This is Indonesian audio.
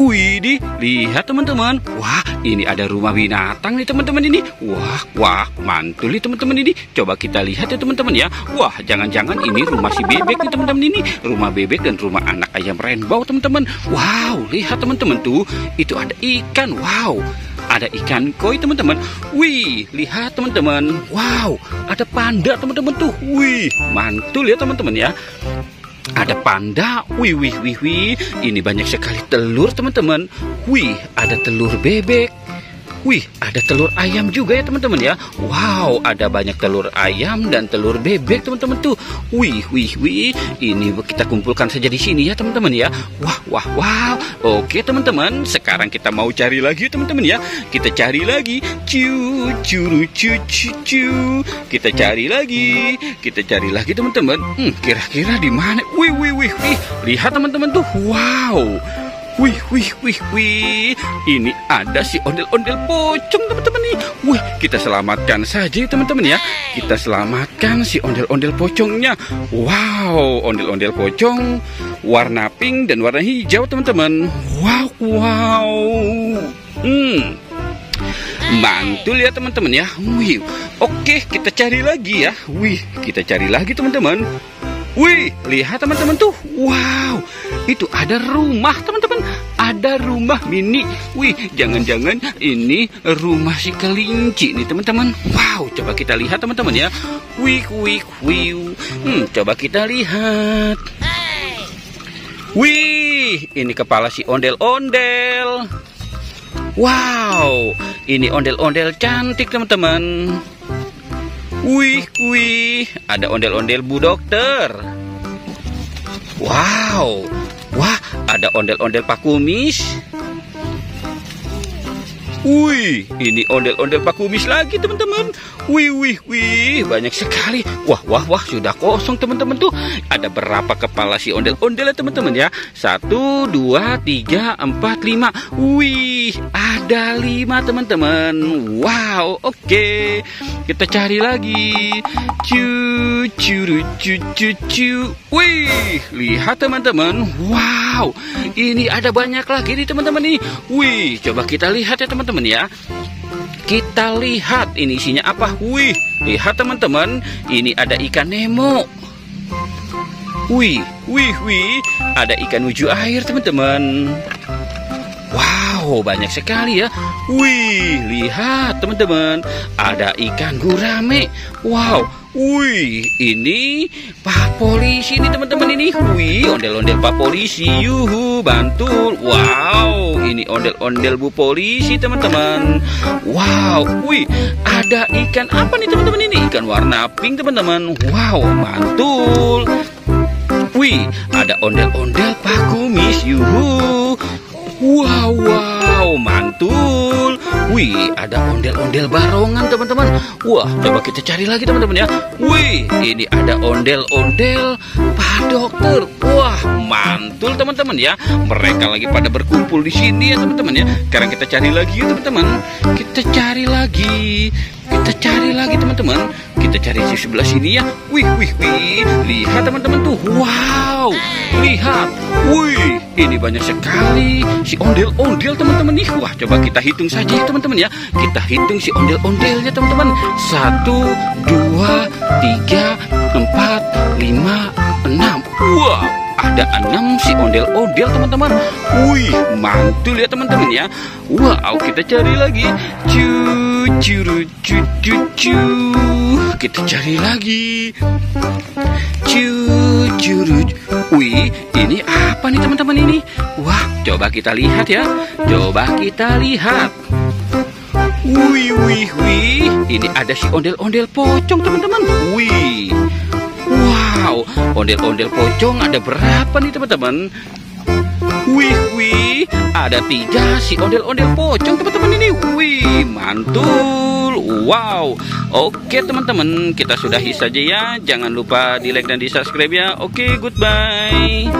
Widih, lihat teman-teman. Wah, ini ada rumah binatang nih teman-teman ini. Wah, mantul nih teman-teman ini. Coba kita lihat ya teman-teman ya. Wah, jangan-jangan ini rumah si bebek nih teman-teman ini. Rumah bebek dan rumah anak ayam rainbow teman-teman. Wow, lihat teman-teman tuh. Itu ada ikan. Wow, ada ikan koi teman-teman. Wih, lihat teman-teman. Wow, ada panda teman-teman tuh. Wih, mantul ya teman-teman ya. Ada panda, wih, ini banyak sekali telur teman-teman. Wih, ada telur bebek. Wih, ada telur ayam juga ya teman-teman ya. Wow, ada banyak telur ayam dan telur bebek teman-teman tuh. Wih, ini kita kumpulkan saja di sini ya teman-teman ya. Wow. Oke teman-teman, sekarang kita mau cari lagi teman-teman ya. Kita cari lagi. Kita cari lagi teman-teman. Kira-kira di mana? Wih. Lihat teman-teman tuh. Wow. Wih, ini ada si ondel-ondel pocong teman-teman nih. Wih, kita selamatkan saja teman-teman ya. Kita selamatkan si ondel-ondel pocongnya. Wow, ondel-ondel pocong warna pink dan warna hijau teman-teman. Wow. Mantul ya teman-teman ya. Wih, oke, kita cari lagi ya. Wih, kita cari lagi teman-teman. Wih, lihat teman-teman tuh. Wow, itu ada rumah teman-teman. Ada rumah mini. Wih, jangan-jangan ini rumah si kelinci nih teman-teman. Wow, coba kita lihat teman-teman ya. Wih. Coba kita lihat. Wih, ini kepala si ondel-ondel. Wow, ini ondel-ondel cantik teman-teman. Wih, ada ondel-ondel Bu Dokter. Wow, wah, ada ondel-ondel Pak Kumis. Wih, ini ondel-ondel Pak Kumis lagi teman-teman. Wih, banyak sekali. Wah, sudah kosong teman-teman tuh. Ada berapa kepala si ondel-ondel ya teman-teman ya? 1, 2, 3, 4, 5. Wih, ada 5 teman-teman. Wow, oke. Kita cari lagi. Wih, lihat teman-teman. Wow, ini ada banyak lagi nih teman-teman nih. Wih, coba kita lihat ya teman-teman ya. Kita lihat ini isinya apa. Wih, lihat teman-teman. Ini ada ikan Nemo. Wih, ada ikan wujud air teman-teman. Wow, banyak sekali ya. Wih, lihat teman-teman. Ada ikan gurame. Wow. Wih, ini Pak Polisi nih teman-teman ini. Wih, ondel-ondel Pak Polisi. Yuhu, bantul. Wow, ini ondel-ondel Bu Polisi teman-teman. Wow, wih, ada ikan apa nih teman-teman ini? Ikan warna pink teman-teman. Wow, mantul. Wih, ada ondel-ondel Pak Kumis. Yuhu. Wow, mantul. Wih, ada ondel-ondel barongan teman-teman. Wah, coba kita cari lagi teman-teman ya. Wih, ini ada ondel-ondel Pak Dokter. Wah, mantul teman-teman ya. Mereka lagi pada berkumpul di sini ya teman-teman ya. Sekarang kita cari lagi ya teman-teman. Kita cari lagi teman-teman. Kita cari di sebelah sini ya. Wih. Lihat teman-teman tuh. Wow, lihat. Wih, ini banyak sekali si ondel-ondel teman-teman nih. Wah, coba kita hitung saja ya teman-teman ya. Kita hitung si ondel-ondelnya teman-teman. 1, 2, 3, 4, 5, 6. Wah, ada 6 si ondel-ondel teman-teman. Wih, mantul ya teman-teman ya. Wow, kita cari lagi. Kita cari lagi. Wih, ini apa nih teman-teman ini? Wah, coba kita lihat ya. Wih, ini ada si ondel-ondel pocong teman-teman. Wih, wow, ondel-ondel pocong ada berapa nih teman-teman? Wih, ada 3 si ondel-ondel pocong teman-teman ini. Wih, mantul. Wow. Oke teman-teman, kita sudahi saja ya. Jangan lupa di like dan di subscribe ya. Oke, goodbye.